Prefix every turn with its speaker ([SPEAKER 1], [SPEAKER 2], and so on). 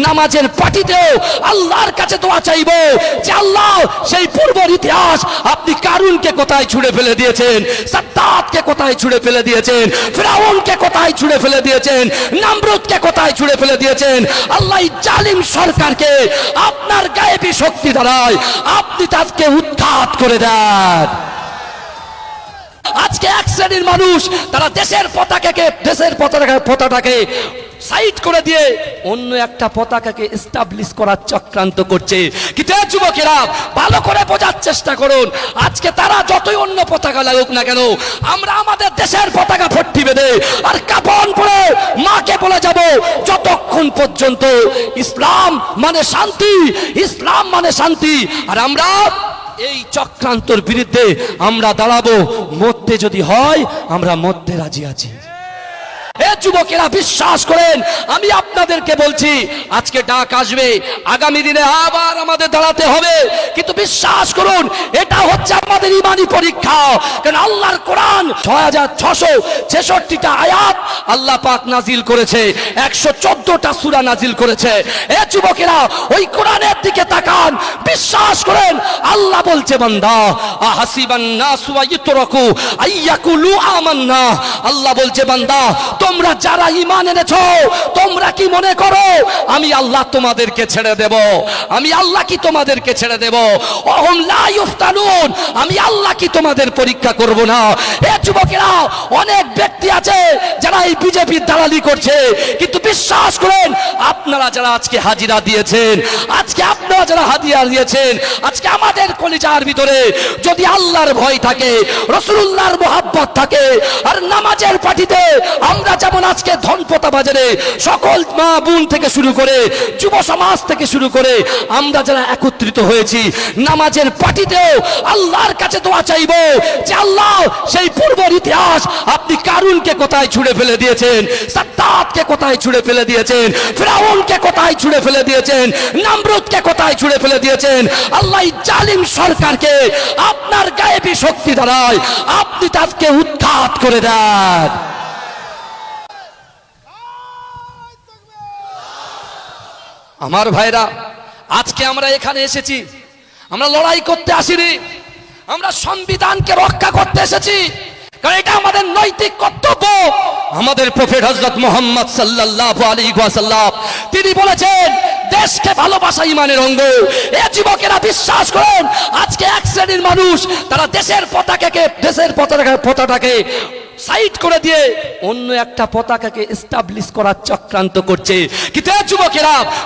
[SPEAKER 1] নামাজের পার্টিতেও আল্লাহর কাছে দোয়া চাইবো যে আল্লাহ সেই পূর্বের ইতিহাস আপনি কারুনকে কোথায় ছুঁড়ে ফেলে দিয়েছেন, সাদ্দাতকে কোথায় ছুঁড়ে ফেলে দিয়েছেন, ফিরাউনকে কোথায় ছুঁড়ে ফেলে দিয়েছেন, নমরুদকে কোথায় ছুঁড়ে ফেলে দিয়েছেন। আল্লাহ এই জালিম সরকারকে আপনার গায়েবী শক্তি দ্বারায় আপনি তাকে উৎখাত করে দেন। আজকে এক শ্রেণীর মানুষ তারা দেশের পতাকাকে সাইড করে দিয়ে অন্য একটা পতাকাকে এস্টাবলিশ করার চক্রান্ত করছে। কিন্তু যুবকেরা ভালো করে বোঝার চেষ্টা করুন, আজকে তারা যতই অন্য পতাকা লাগুক না কেন, আমরা আমাদের দেশের পতাকা ভর্তি বেঁধে আর কাফন পরে মাকে বলে যাব যতক্ষণ পর্যন্ত ইসলাম মানে শান্তি, ইসলাম মানে শান্তি। আর আমরা এই চক্রান্তর বিরুদ্ধে আমরা দাঁড়াবো, মরতে যদি হয় আমরা মরতে রাজি আছি। হে যুবকেরা, বিশ্বাস করেন, আমি আপনাদেরকে বলছি আজকে ডাক আসবে, আগামী দিনে আবার আমাদের দাঁড়াতে হবে, কিন্তু বিশ্বাস করুন এটা হচ্ছে আমাদের ইমানি পরীক্ষা। কারণ আল্লাহর কোরআন 6666টা আয়াত আল্লাহ পাক নাজিল করেছে, 114টা সূরা নাজিল করেছে। হে যুবকেরা, ওই কোরআনের দিকে তাকান, বিশ্বাস করেন আল্লাহ বলছে বান্দা আহাসিবান নাসু আইয়ুতরাকু আইয়াকুলু আমান্না। আল্লাহ বলছে বান্দা তোমরা যারা ঈমান এনেছো তোমরা কি মনে করো আমি আল্লাহ তোমাদেরকে ছেড়ে দেব? আমি আল্লাহ কি তোমাদেরকে ছেড়ে দেব? ওহুম লা ইফতানুন, আমি আল্লাহ কি তোমাদের পরীক্ষা করব না? এ যুবকেরা, অনেক ব্যক্তি আছে যারা এই বিজেপির দালালি করছে, কিন্তু বিশ্বাস করেন আপনারা যারা আজকে হাজিরা দিয়েছেন, আজকে আপনারা যারা হাদিয়া দিয়েছেন, আজকে আমাদের কলিজার ভিতরে যদি আল্লাহর ভয় থাকে, রাসূলুল্লাহর মুহাব্বত থাকে, আর নামাজের পার্টিতে আমরা যেমন আজকে ধনপতা বাজারে সকল মা বোন থেকে শুরু করে যুব সমাজ থেকে শুরু করে আমরা যারা একত্রিত হয়েছি, নামাজের পার্টিতেও আল্লাহর কাছে দোয়া চাইবো যে আল্লাহ সেই পূর্বের ইতিহাস আপনি কারুনকে কোথায় ছুঁড়ে ফেলে দিয়েছেন, সাদ্দাতকে কোথায় ছুঁড়ে ফেলে দিয়েছেন, ফিরাউনকে কোথায় ছুঁড়ে ফেলে দিয়েছেন, নমরুদকে কোথায় ছুঁড়ে ফেলে দিয়েছেন। আল্লাহ এই জালিম সরকারকে আপনার গায়েবী শক্তি দ্বারায় আপনি তাকে উৎখাত করে দেন। আমার ভাইরা, আজকে আমরা এখানে এসেছি, আমরা লড়াই করতে আসিনি, আমরা সংবিধানকে রক্ষা করতে এসেছি, কারণ এটা আমাদের নৈতিক কর্তব্য। আমাদের প্রফেট হযরত মুহাম্মদ সাল্লাল্লাহু আলাইহি ওয়াসাল্লাম তিনি বলেছেন দেশকে ভালোবাসা ঈমানের অঙ্গ। এই যুবকেরা বিশ্বাস করেন আজকে এক শ্রেণীর মানুষ তারা দেশের পতাকাকে সাইড করে দিয়ে অন্য একটা পতাকাকে এস্টাবলিশ করার চক্রান্ত করছে। কিন্তু যুবকেরা